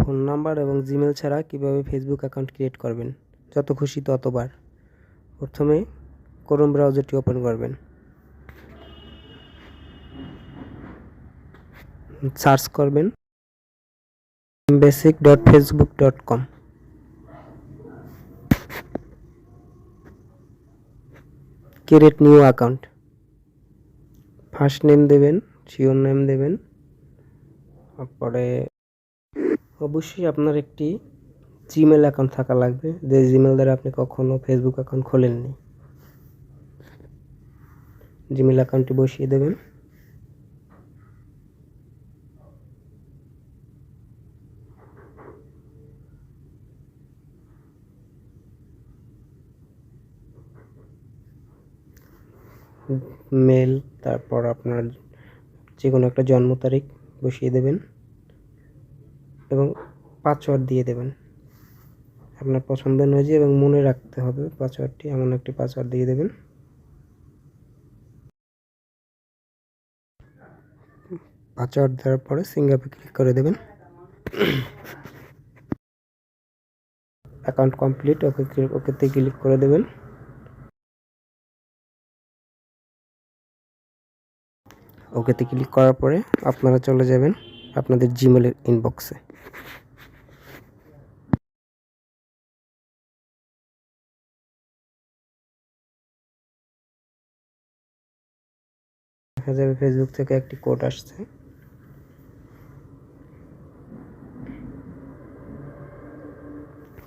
Phone number এবং Gmail ছাড়া কিভাবে ফেসবুক অ্যাকাউন্ট ক্রিয়েট করবেন। যত খুশি ততবার। প্রথমে ক্রোম ব্রাউজারটি ওপেন করবেন, সার্চ করবেন basic.facebook.com। Create new account, first name দেবেন, শিওর নেম দেবেন। তারপরে অবশ্যই আপনার একটি জিমেল অ্যাকাউন্ট থাকা লাগবে, যে জিমেল দ্বারা আপনি কখনো ফেসবুক অ্যাকাউন্ট খোলেননি। জিমেল অ্যাকাউন্টটি বসিয়ে দেবেন। মেল, তারপর আপনার যে কোনো একটা জন্ম তারিখ বসিয়ে দেবেন এবং পাসওয়ার্ড দিয়ে দেবেন আপনার পছন্দ অনুযায়ী, এবং মনে রাখতে হবে পাসওয়ার্ডটি। এমন একটি পাসওয়ার্ড দিয়ে দেবেন। পাসওয়ার্ড দেওয়ার পরে সিঙ্গাপে ক্লিক করে দেবেন। অ্যাকাউন্ট কমপ্লিট, ওকেতে ক্লিক করে দেবেন। ওকেতে ক্লিক করার পরে আপনারা চলে যাবেন আপনাদের জিমেলের ইনবক্সে। দেখা যাবে ফেসবুক থেকে একটি কোড আসছে।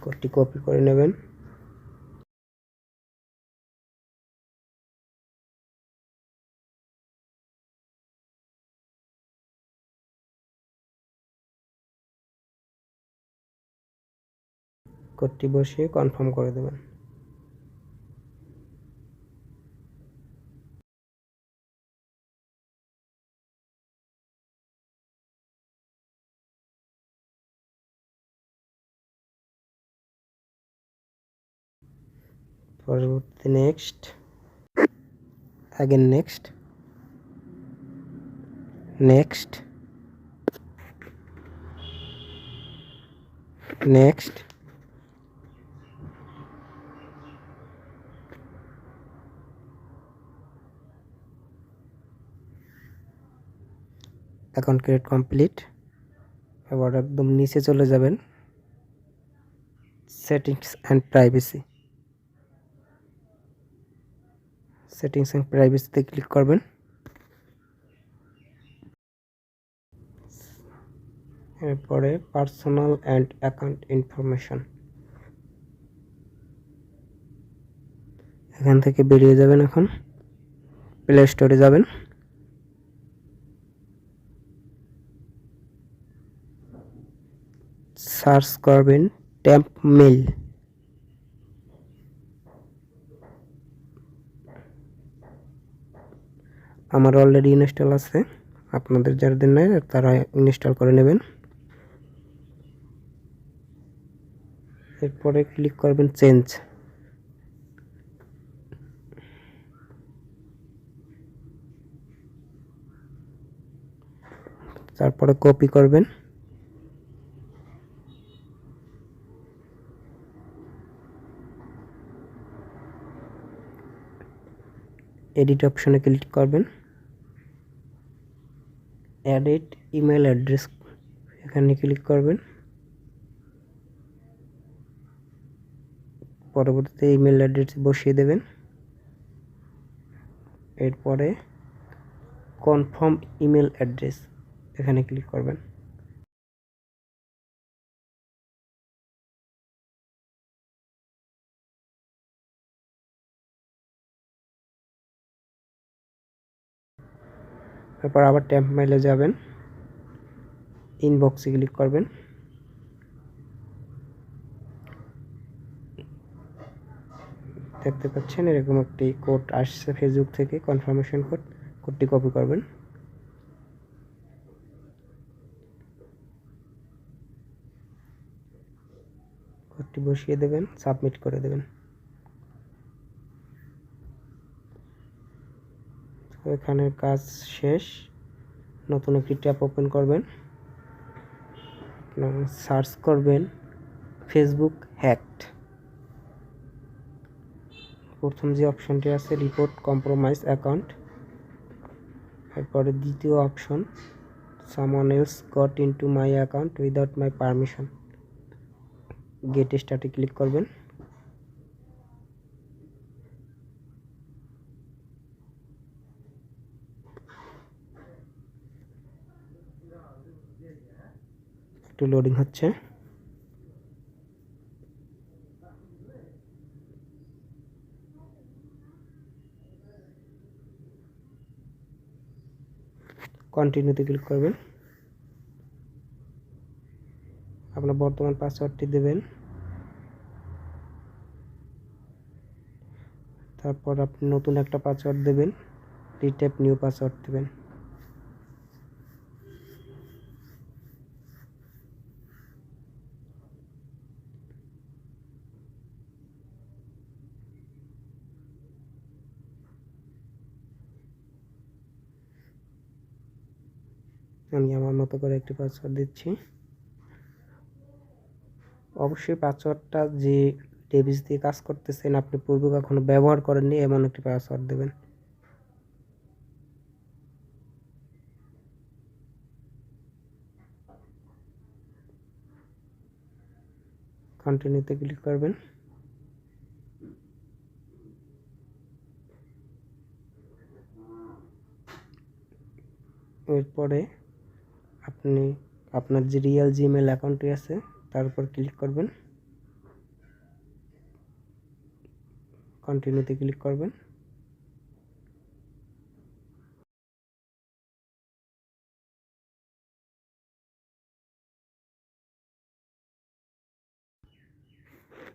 কোডটি কপি করে নেবেন। কোডটি বসিয়ে কনফার্ম করে দেবেন। পরবর্তী next, next, next, next, account create complete. এবার একদম নিচে চলে যাবেন, settings and privacy. Settings and প্রাইভেসিতে ক্লিক করবেন। এরপরে পার্সোনাল অ্যান্ড অ্যাকাউন্ট ইনফরমেশন, এখান থেকে বেরিয়ে যাবেন। এখন প্লে স্টোরে যাবেন, সার্চ করবেন ট্যাম্প মেল। আমার অলরেডি ইনস্টল আছে, আপনাদের যাদের নাই তারা ইনস্টল করে নেবেন। এরপরে ক্লিক করবেন চেঞ্জ। তারপরে কপি করবেন, এডিট অপশনে ক্লিক করবেন, এডিট ইমেল অ্যাড্রেস এখানে ক্লিক করবেন। পরবর্তীতে ইমেল অ্যাড্রেস বসিয়ে দেবেন। এরপরে কনফার্ম ইমেল অ্যাড্রেস এখানে ক্লিক করবেন। তারপর আবার ট্যাম্প মেইলে যাবেন, ইনবক্সে ক্লিক করবেন। দেখতে পাচ্ছেন এরকম একটি কোড আসছে ফেসবুক থেকে, কনফার্মেশন কোড। কোডটি কপি করবেন, কোডটি বসিয়ে দেবেন, সাবমিট করে দেবেন। এখানের কাজ শেষ। নতুন একটি ট্যাব ওপেন করবেন, আপনার সার্চ করবেন ফেসবুক হ্যাকড। প্রথম যে অপশনটি আছে রিপোর্ট কম্প্রোমাইজ অ্যাকাউন্ট, এরপরে দ্বিতীয় option someone else got into my account without my permission, get স্টার্টে ক্লিক করবেন। একটু লোডিং হচ্ছে। কন্টিনিউতে ক্লিক করবেন। আপনার বর্তমান পাসওয়ার্ডটি দেবেন, তারপর আপনি নতুন একটা পাসওয়ার্ড দেবেন, রিটাইপ নিউ পাসওয়ার্ড দেবেন। আমি আমার মতো করে একটি পাসওয়ার্ড দিচ্ছি। অবশ্যই পাসওয়ার্ডটা যে ডিভাইস দিয়ে কাজ করতেছেন আপনি পূর্বে কখনো ব্যবহার করেননি এমন একটি পাসওয়ার্ড দেবেন। কন্টিনিউতে ক্লিক করবেন। এরপরে আপনি আপনার যে রিয়েল জিমেল অ্যাকাউন্টটি আছে তার উপর ক্লিক করবেন, কন্টিনিউতে ক্লিক করবেন।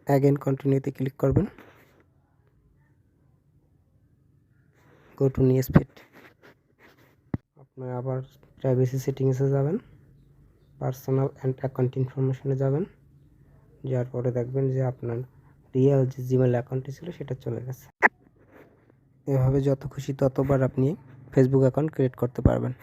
অ্যাগেন কন্টিনিউতে ক্লিক করবেন, গো টু নিউজ ফিড। আপনি আবার প্রাইভেসি সেটিংসে যাবেন, পার্সোনাল অ্যান্ড অ্যাকাউন্ট ইনফরমেশনে যাবেন, যার পরে দেখবেন যে আপনার রিয়েল যে জিমেল অ্যাকাউন্টটি ছিল সেটা চলে গেছে। এভাবে যত খুশি ততবার আপনি ফেসবুক অ্যাকাউন্ট ক্রিয়েট করতে পারবেন।